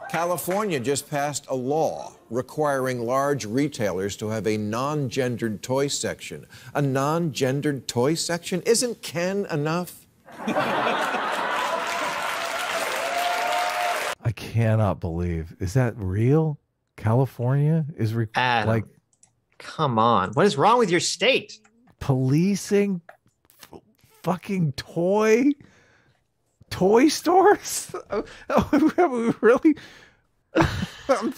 California just passed a law requiring large retailers to have a non-gendered toy section. A non-gendered toy section? Isn't Ken enough? I cannot believe. Is that real? California is Adam, like, come on. What is wrong with your state? Policing fucking toy stores? Really?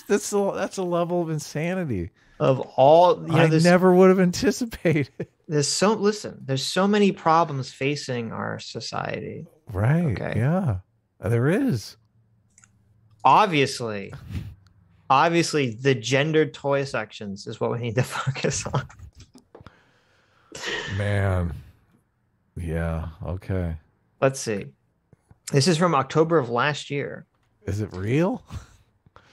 That's a level of insanity. Of all, I never would have anticipated. There's so many problems facing our society. Right. Okay. Yeah. There is. Obviously, the gendered toy sections is what we need to focus on. Man. Yeah. Okay. Let's see. This is from October of last year. Is it real?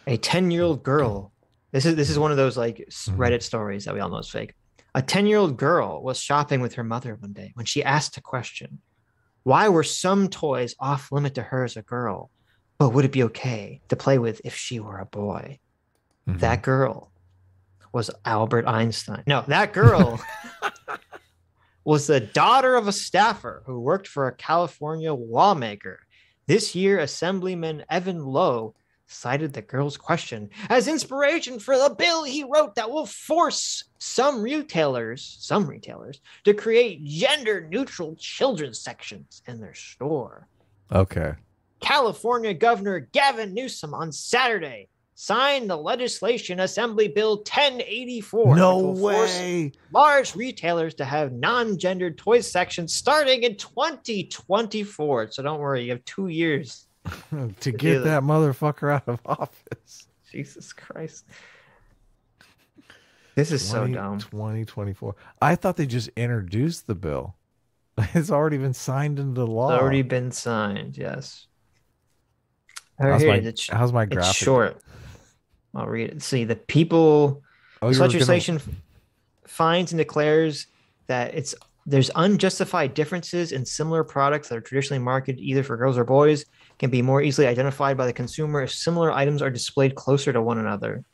A 10-year-old girl. This is one of those like Reddit stories that we all know is fake. A 10-year-old girl was shopping with her mother one day when she asked a question. Why were some toys off limit to her as a girl, but would it be okay to play with if she were a boy? That girl was Albert Einstein. No, that girl was the daughter of a staffer who worked for a California lawmaker. This year, Assemblyman Evan Lowe cited the girl's question as inspiration for the bill he wrote that will force some retailers to create gender-neutral children's sections in their store. Okay. California Governor Gavin Newsom on Saturday signed the legislation Assembly Bill 1084. No way. Large retailers to have non-gendered toy sections starting in 2024. So don't worry, you have 2 years to get that motherfucker out of office. Jesus Christ. This is so dumb. 2024. I thought they just introduced the bill. It's already been signed into law. It's already been signed, yes. How's my graphic? It's short. I'll read it. See, the people legislation finds and declares that there's unjustified differences in similar products that are traditionally marketed either for girls or boys can be more easily identified by the consumer if similar items are displayed closer to one another.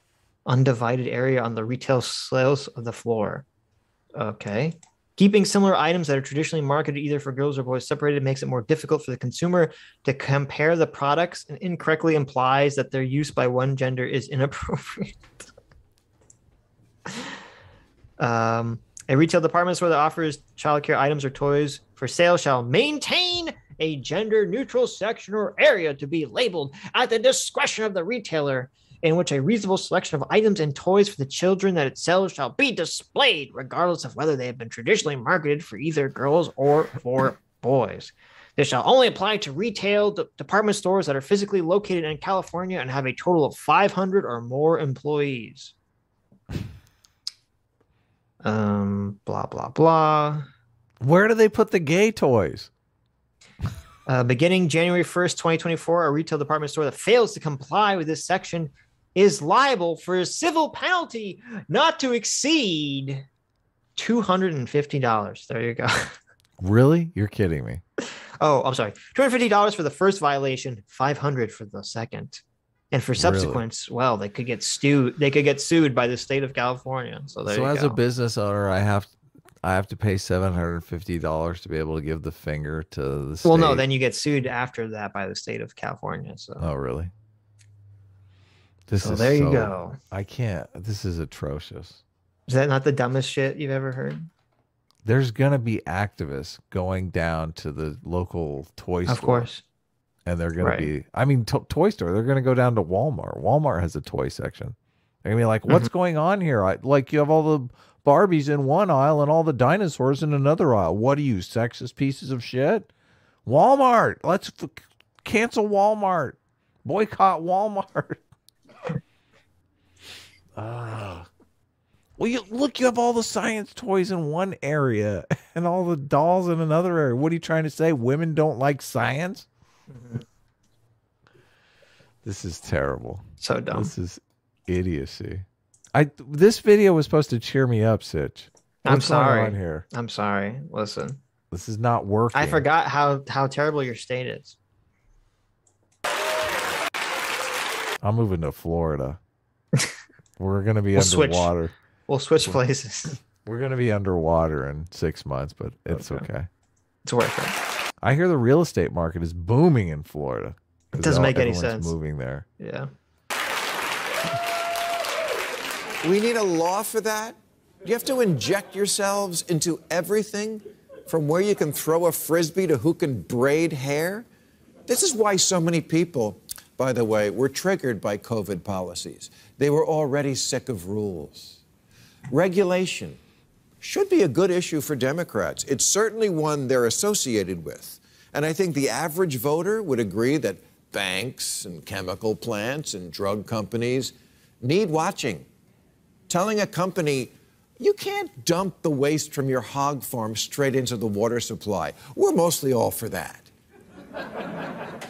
Undivided area on the retail sales of the floor. Okay. Keeping similar items that are traditionally marketed either for girls or boys separated makes it more difficult for the consumer to compare the products and incorrectly implies that their use by one gender is inappropriate. A retail department store that offers childcare items or toys for sale shall maintain a gender-neutral section or area to be labeled at the discretion of the retailer, in which a reasonable selection of items and toys for the children that it sells shall be displayed, regardless of whether they have been traditionally marketed for either girls or for boys. This shall only apply to retail department stores that are physically located in California and have a total of 500 or more employees. Blah, blah, blah. Where do they put the gay toys? Beginning January 1st, 2024, a retail department store that fails to comply with this section is liable for a civil penalty not to exceed $250. There you go. Really? You're kidding me. Oh, I'm sorry. $250 for the first violation, $500 for the second. And for subsequents, really? Well, they could get sued by the state of California. So as a business owner, I have to pay $750 to be able to give the finger to the state. Well, no, then you get sued after that by the state of California. So. Oh, really? There you go. I can't. This is atrocious. Is that not the dumbest shit you've ever heard? There's going to be activists going down to the local toy store. Of course. And they're going to be, I mean, toy store. They're going to go down to Walmart. Walmart has a toy section. They're going to be like, what's going on here? You have all the Barbies in one aisle and all the dinosaurs in another aisle. What are you, sexist pieces of shit? Walmart. Let's cancel Walmart. Boycott Walmart. Well, you have all the science toys in one area and all the dolls in another area. What are you trying to say? Women don't like science? This is terrible. So dumb. This is idiocy. This video was supposed to cheer me up, Sitch. What's going on here? I'm sorry. Listen. This is not working. I forgot how terrible your state is. I'm moving to Florida. We're gonna be underwater. We'll switch places. We're gonna be underwater in 6 months, but it's okay. It's worth it. I hear the real estate market is booming in Florida. It doesn't make any sense. Moving there. Yeah. We need a law for that? Do you have to inject yourselves into everything? From where you can throw a frisbee to who can braid hair? This is why so many people, by the way, were triggered by COVID policies. They were already sick of rules. Regulation should be a good issue for Democrats. It's certainly one they're associated with. And I think the average voter would agree that banks and chemical plants and drug companies need watching. Telling a company, you can't dump the waste from your hog farm straight into the water supply. We're mostly all for that.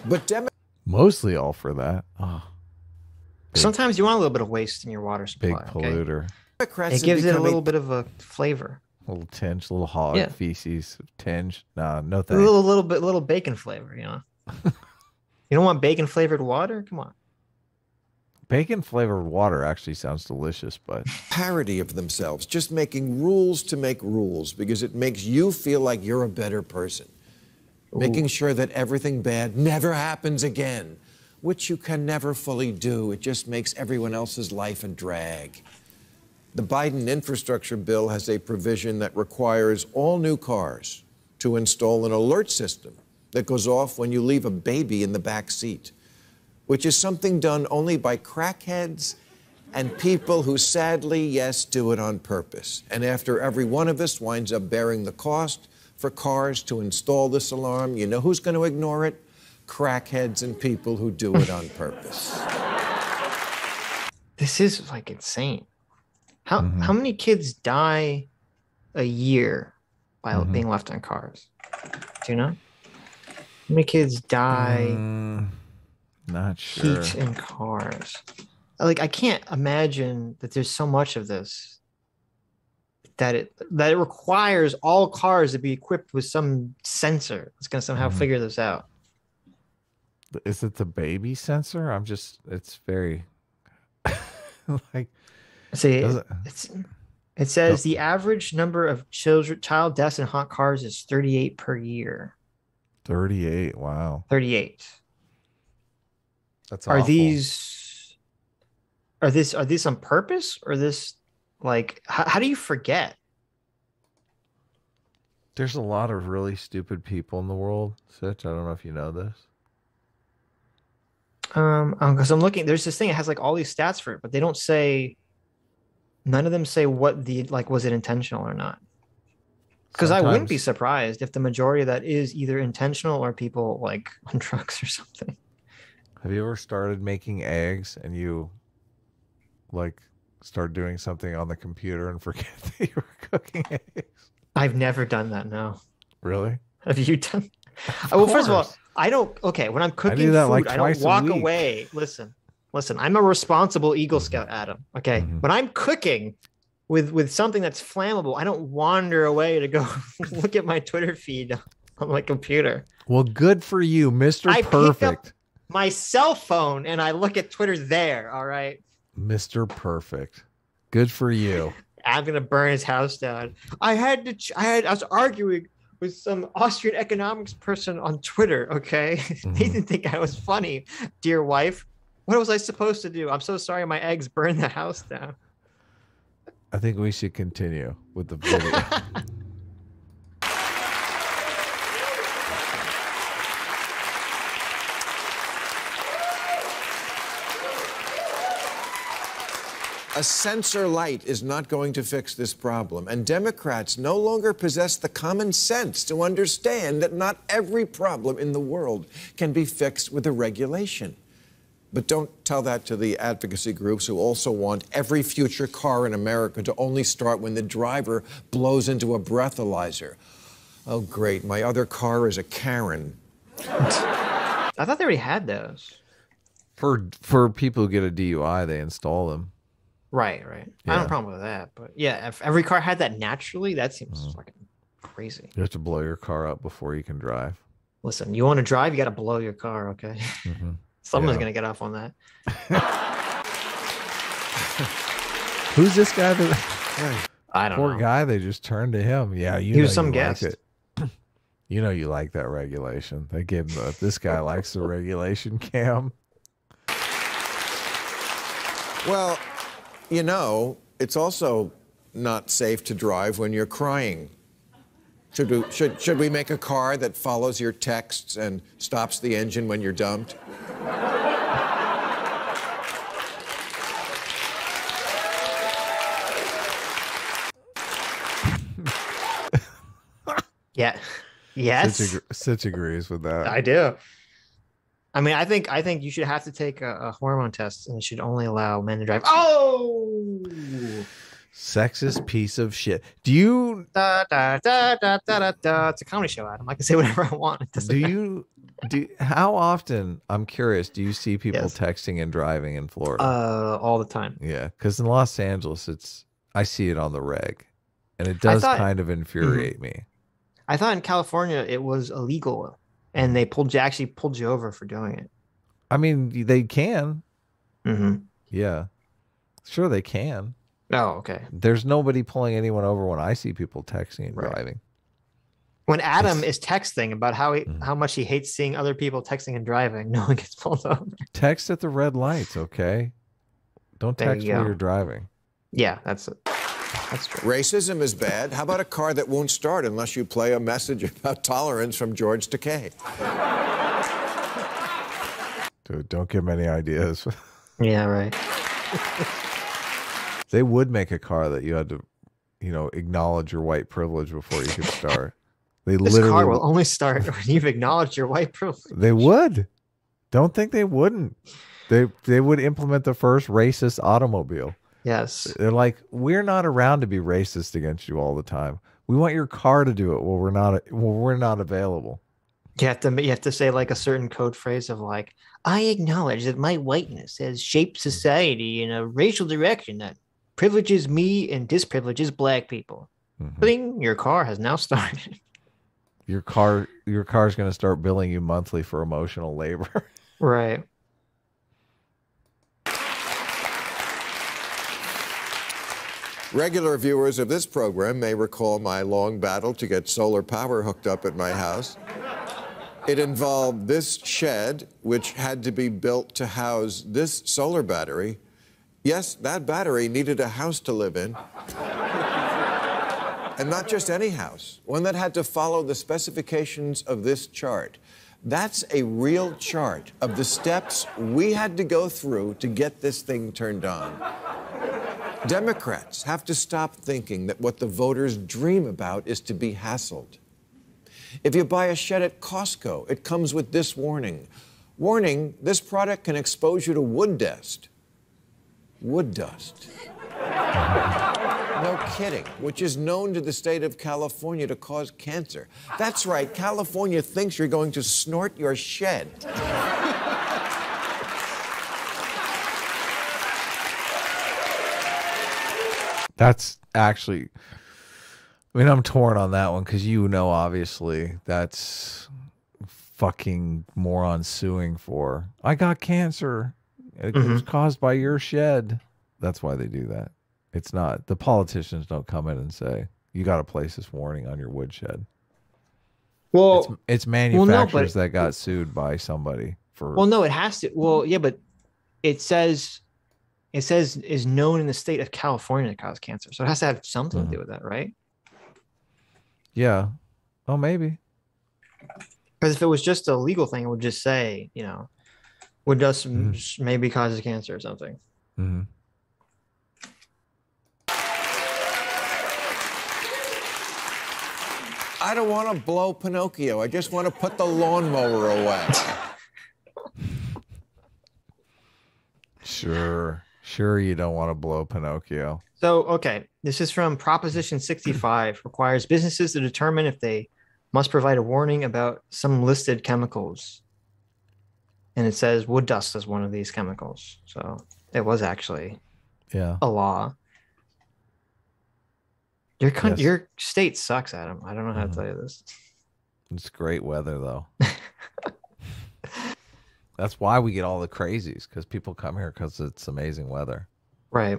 But mostly all for that. Oh, sometimes you want a little bit of waste in your water supply. Big polluter. Okay? It gives it a little bit of a flavor. A little tinge, a little hog feces tinge. No thanks. A little bacon flavor, you know. You don't want bacon flavored water? Come on. Bacon flavored water actually sounds delicious, but parody of themselves, just making rules to make rules because it makes you feel like you're a better person. Ooh. Making sure that everything bad never happens again, which you can never fully do. It just makes everyone else's life a drag. The Biden infrastructure bill has a provision that requires all new cars to install an alert system that goes off when you leave a baby in the back seat, which is something done only by crackheads and people who sadly, yes, do it on purpose. And after every one of us winds up bearing the cost for cars to install this alarm, you know who's going to ignore it? Crackheads and people who do it on purpose. This is like insane. How many kids die a year by being left on cars? Do you know? How many kids die? Not sure. Heat in cars. Like, I can't imagine that there's so much of this that it requires all cars to be equipped with some sensor that's going to somehow figure this out. Is it the baby sensor? It's very like. See, it says the average number of child deaths in hot cars is 38 per year. 38. Wow. 38. That's awful. Are these on purpose, or this like how do you forget? There's a lot of really stupid people in the world, Sitch. I don't know if you know this. Because I'm looking, there's this thing that has like all these stats for it, but they don't say. None of them say what was it intentional or not. Because I wouldn't be surprised if the majority of that is either intentional or people like on drugs or something. Have you ever started making eggs and you like start doing something on the computer and forget that you were cooking eggs? I've never done that. No. Really? Have you done? Well, first of all, I don't. Okay, when I'm cooking food, like I don't walk away. Listen, I'm a responsible Eagle Scout, Adam. Okay. When I'm cooking with something that's flammable, I don't wander away to go look at my Twitter feed on my computer. Well, good for you, Mr. Perfect. Pick up my cell phone and I look at Twitter there. All right. Mr. Perfect. Good for you. I'm gonna burn his house down. I was arguing with some Austrian economics person on Twitter. Okay. They didn't think I was funny, dear wife. What was I supposed to do? I'm so sorry my eggs burned the house down. I think we should continue with the video. A sensor light is not going to fix this problem, and Democrats no longer possess the common sense to understand that not every problem in the world can be fixed with a regulation. But don't tell that to the advocacy groups who also want every future car in America to only start when the driver blows into a breathalyzer. Oh, great. My other car is a Karen. I thought they already had those. For people who get a DUI, they install them. Right. Yeah. I don't have a problem with that. But yeah, if every car had that naturally, that seems fucking crazy. You have to blow your car up before you can drive. Listen, you want to drive, you got to blow your car, okay? Someone's gonna get off on that. Who's this guy? That I don't know. Poor guy. They just turned to him. Yeah, He was some you guest. like it. You know you like that regulation. They gave him this guy likes the regulation cam. Well, you know, it's also not safe to drive when you're crying. Should we make a car that follows your texts and stops the engine when you're dumped? Yeah. Yes. Sitch agrees with that. I do. I mean, I think you should have to take a hormone test, and it should only allow men to drive. Oh, Sexist piece of shit. Do you? da, da, da, da, da, da, da. It's a comedy show, Adam. I can say whatever I want. It doesn't matter. How often? I'm curious. Do you see people Yes. texting and driving in Florida? All the time. Yeah, because in Los Angeles, I see it on the reg, and it does kind of infuriate me. I thought in California it was illegal, and they actually pulled you over for doing it. I mean, they can. Mm-hmm. Yeah, sure they can. Oh, okay. There's nobody pulling anyone over when I see people texting and driving. When Adam is texting about how much he hates seeing other people texting and driving, no one gets pulled over. Text at the red lights, okay? Don't text while you're driving. Yeah, that's it. That's true. Racism is bad. How about a car that won't start unless you play a message about tolerance from George Takei? Dude, don't give them any ideas. Yeah, right. They would make a car that you had to, acknowledge your white privilege before you could start. This car will only start when you've acknowledged your white privilege. They would. Don't think they wouldn't. They would implement the first racist automobile. Yes. They're like, we're not around to be racist against you all the time. We want your car to do it. Well, we're not available. You have to say like a certain code phrase of like, I acknowledge that my whiteness has shaped society in a racial direction that privileges me and disprivileges black people. Bling, your car has now started. Your car's going to start billing you monthly for emotional labor. Right. Regular viewers of this program may recall my long battle to get solar power hooked up at my house. It involved this shed, which had to be built to house this solar battery. Yes, that battery needed a house to live in. And not just any house, one that had to follow the specifications of this chart. That's a real chart of the steps we had to go through to get this thing turned on. Democrats have to stop thinking that what the voters dream about is to be hassled. If you buy a shed at Costco, it comes with this warning. Warning, this product can expose you to wood dust. Wood dust. No kidding, which is known to the state of California to cause cancer. That's right, California thinks you're going to snort your shed. That's actually, I'm torn on that one because obviously that's fucking moron suing for. I got cancer. It was caused by your shed. That's why they do that. It's not. The politicians don't come in and say, you got to place this warning on your woodshed. Well, it's manufacturers that got sued by somebody for. Well, no, it has to. Well, yeah, but it says is known in the state of California to cause cancer. So it has to have something to do with that, right? Yeah. Oh, maybe. Because if it was just a legal thing, it would just say, wood dust maybe causes cancer or something. Mm-hmm. I don't want to blow Pinocchio. I just want to put the lawnmower away. Sure, you don't want to blow Pinocchio. So, okay, this is from Proposition 65, requires businesses to determine if they must provide a warning about some listed chemicals. And it says wood dust is one of these chemicals. So it was actually a law. Your state sucks, Adam. I don't know how to tell you this. It's great weather, though. That's why we get all the crazies, because people come here because it's amazing weather. Right.